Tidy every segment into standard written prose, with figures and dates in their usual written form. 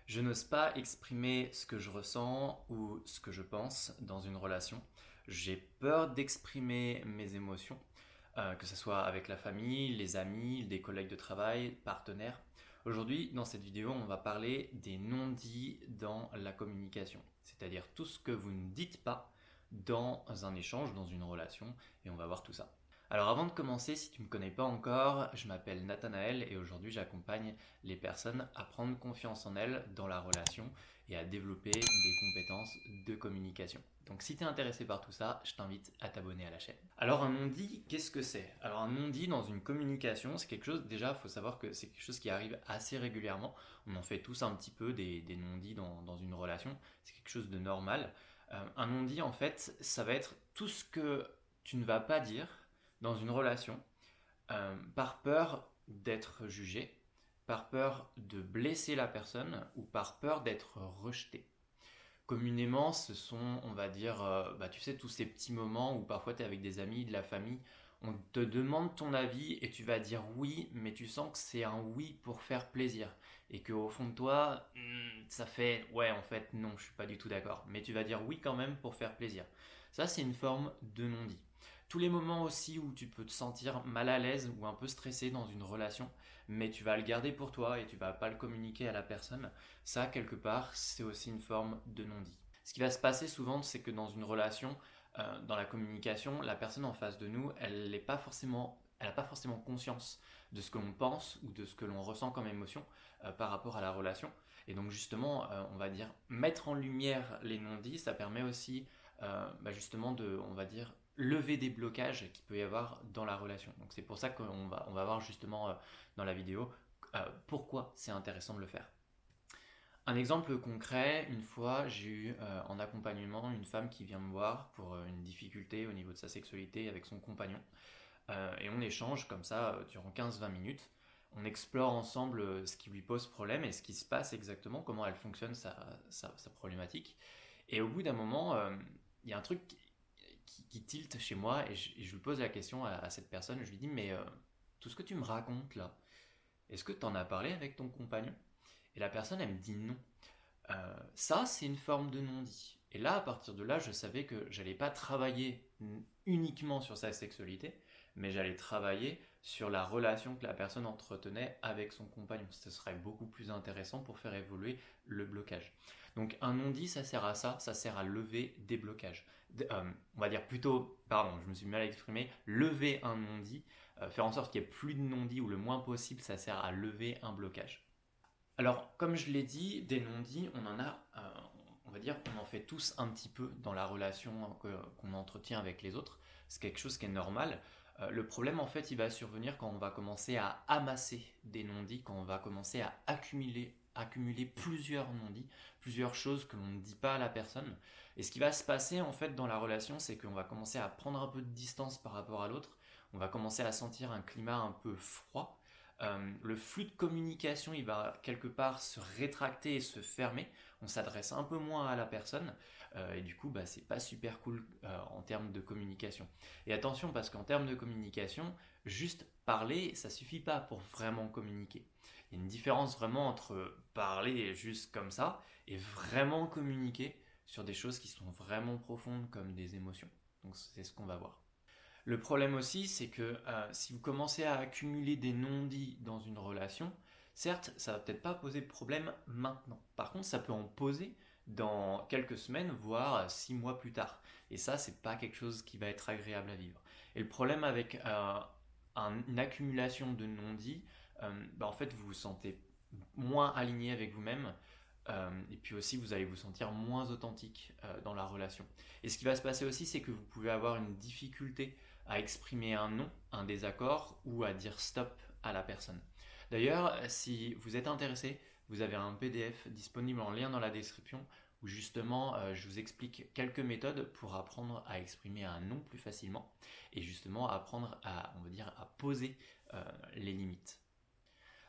Je n'ose pas exprimer ce que je ressens ou ce que je pense dans une relation. J'ai peur d'exprimer mes émotions, que ce soit avec la famille, les amis, des collègues de travail, partenaires. Aujourd'hui, dans cette vidéo, on va parler des non-dits dans la communication, c'est-à-dire tout ce que vous ne dites pas dans un échange, dans une relation, et on va voir tout ça. Alors avant de commencer, si tu ne me connais pas encore, je m'appelle Nathanaël et aujourd'hui j'accompagne les personnes à prendre confiance en elles dans la relation et à développer des compétences de communication. Donc si tu es intéressé par tout ça, je t'invite à t'abonner à la chaîne. Alors un non-dit, qu'est-ce que c'est? Alors un non-dit dans une communication, c'est quelque chose, déjà il faut savoir que c'est quelque chose qui arrive assez régulièrement. On en fait tous un petit peu des non-dits dans une relation, c'est quelque chose de normal. Un non-dit en fait, ça va être tout ce que tu ne vas pas dire dans une relation par peur d'être jugé, par peur de blesser la personne ou par peur d'être rejeté. Communément, ce sont, on va dire, tu sais, tous ces petits moments où parfois tu es avec des amis, de la famille, on te demande ton avis et tu vas dire oui, mais tu sens que c'est un oui pour faire plaisir. Et qu'au fond de toi, ça fait ouais, en fait, non, je suis pas du tout d'accord. Mais tu vas dire oui quand même pour faire plaisir. Ça, c'est une forme de non-dit. Tous les moments aussi où tu peux te sentir mal à l'aise ou un peu stressé dans une relation, mais tu vas le garder pour toi et tu vas pas le communiquer à la personne, ça, quelque part, c'est aussi une forme de non-dit. Ce qui va se passer souvent, c'est que dans une relation, dans la communication, la personne en face de nous, elle n'a pas forcément conscience de ce que l'on pense ou de ce que l'on ressent comme émotion par rapport à la relation. Et donc justement, on va dire, mettre en lumière les non-dits, ça permet aussi justement de, on va dire, lever des blocages qu'il peut y avoir dans la relation. Donc c'est pour ça on va voir justement dans la vidéo pourquoi c'est intéressant de le faire. Un exemple concret, une fois j'ai eu en accompagnement une femme qui vient me voir pour une difficulté au niveau de sa sexualité avec son compagnon. Et on échange comme ça durant 15-20 minutes. On explore ensemble ce qui lui pose problème et ce qui se passe exactement, comment elle fonctionne sa problématique. Et au bout d'un moment, il y a un truc qui tilte chez moi et je lui pose la question à cette personne. Je lui dis, mais tout ce que tu me racontes là, est-ce que tu en as parlé avec ton compagnon? Et la personne, elle me dit non. Ça, c'est une forme de non-dit. Et là, à partir de là, je savais que j'allais pas travailler uniquement sur sa sexualité, mais j'allais travailler sur la relation que la personne entretenait avec son compagnon. Ce serait beaucoup plus intéressant pour faire évoluer le blocage. Donc un non-dit, ça sert à ça sert à lever des blocages. On va dire plutôt, pardon, je me suis mal exprimé, lever un non-dit, faire en sorte qu'il n'y ait plus de non-dit ou le moins possible, ça sert à lever un blocage. Alors, comme je l'ai dit, des non-dits, on en a, on va dire, on en fait tous un petit peu dans la relation qu'on entretient avec les autres. C'est quelque chose qui est normal. Le problème, en fait, il va survenir quand on va commencer à amasser des non-dits, quand on va commencer à accumuler plusieurs non-dits, plusieurs choses que l'on ne dit pas à la personne. Et ce qui va se passer, en fait, dans la relation, c'est qu'on va commencer à prendre un peu de distance par rapport à l'autre. On va commencer à sentir un climat un peu froid. Le flux de communication, il va quelque part se rétracter et se fermer. On s'adresse un peu moins à la personne et du coup, c'est pas super cool en termes de communication. Et attention, parce qu'en termes de communication, juste parler, ça suffit pas pour vraiment communiquer. Il y a une différence vraiment entre parler juste comme ça et vraiment communiquer sur des choses qui sont vraiment profondes comme des émotions. Donc c'est ce qu'on va voir. Le problème aussi, c'est que si vous commencez à accumuler des non-dits dans une relation, certes, ça va peut-être pas poser de problème maintenant. Par contre, ça peut en poser dans quelques semaines, voire 6 mois plus tard. Et ça, c'est pas quelque chose qui va être agréable à vivre. Et le problème avec une accumulation de non-dits, en fait, vous vous sentez moins aligné avec vous-même. Et puis aussi, vous allez vous sentir moins authentique dans la relation. Et ce qui va se passer aussi, c'est que vous pouvez avoir une difficulté à exprimer un non, un désaccord ou à dire stop à la personne. D'ailleurs, si vous êtes intéressé, vous avez un PDF disponible en lien dans la description où justement je vous explique quelques méthodes pour apprendre à exprimer un non plus facilement et justement apprendre à, on va dire, à poser les limites.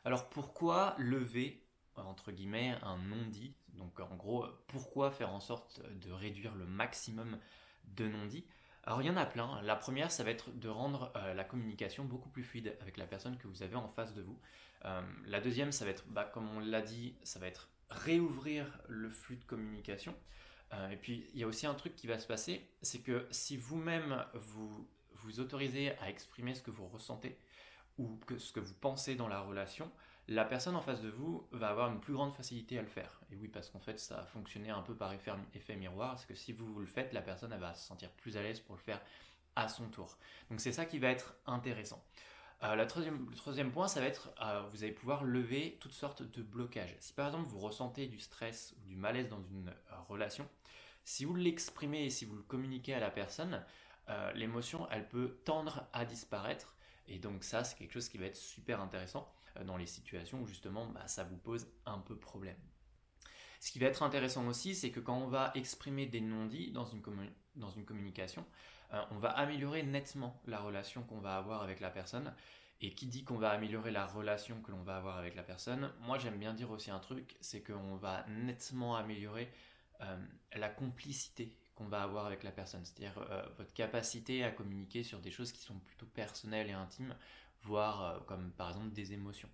Alors pourquoi lever entre guillemets un non-dit? Donc en gros, pourquoi faire en sorte de réduire le maximum de non-dits? Alors il y en a plein. La première, ça va être de rendre la communication beaucoup plus fluide avec la personne que vous avez en face de vous. La deuxième, ça va être, comme on l'a dit, ça va être réouvrir le flux de communication. Et puis, il y a aussi un truc qui va se passer, c'est que si vous-même vous autorisez à exprimer ce que vous ressentez ou ce que vous pensez dans la relation, la personne en face de vous va avoir une plus grande facilité à le faire. Et oui, parce qu'en fait, ça a fonctionné un peu par effet miroir, c'est que si vous le faites, la personne elle va se sentir plus à l'aise pour le faire à son tour. Donc c'est ça qui va être intéressant. Le troisième point, ça va être, vous allez pouvoir lever toutes sortes de blocages. Si par exemple vous ressentez du stress ou du malaise dans une relation, si vous l'exprimez et si vous le communiquez à la personne, l'émotion, elle peut tendre à disparaître. Et donc ça, c'est quelque chose qui va être super intéressant dans les situations où justement ça vous pose un peu problème. Ce qui va être intéressant aussi, c'est que quand on va exprimer des non-dits dans une communication, on va améliorer nettement la relation qu'on va avoir avec la personne. Et qui dit qu'on va améliorer la relation que l'on va avoir avec la personne, moi j'aime bien dire aussi un truc, c'est qu'on va nettement améliorer la complicité qu'on va avoir avec la personne. C'est-à-dire votre capacité à communiquer sur des choses qui sont plutôt personnelles et intimes, voire comme par exemple des émotions.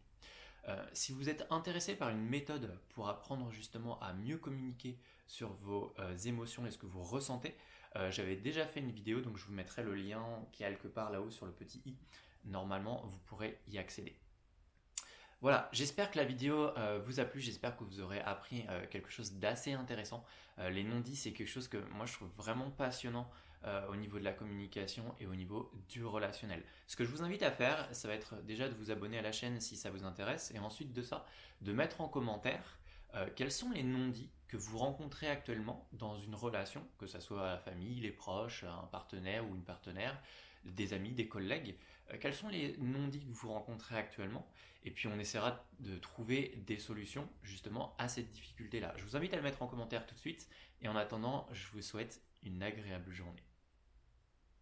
Si vous êtes intéressé par une méthode pour apprendre justement à mieux communiquer sur vos émotions et ce que vous ressentez, j'avais déjà fait une vidéo, donc je vous mettrai le lien qui est quelque part là-haut sur le petit i. Normalement, vous pourrez y accéder. Voilà, j'espère que la vidéo vous a plu, j'espère que vous aurez appris quelque chose d'assez intéressant. Les non-dits, c'est quelque chose que moi je trouve vraiment passionnant au niveau de la communication et au niveau du relationnel. Ce que je vous invite à faire, ça va être déjà de vous abonner à la chaîne si ça vous intéresse, et ensuite de ça, de mettre en commentaire quels sont les non-dits que vous rencontrez actuellement dans une relation, que ce soit la famille, les proches, un partenaire ou une partenaire, des amis, des collègues. Quels sont les non-dits que vous rencontrez actuellement? Et puis on essaiera de trouver des solutions justement à cette difficulté-là. Je vous invite à le mettre en commentaire tout de suite. Et en attendant, je vous souhaite une agréable journée.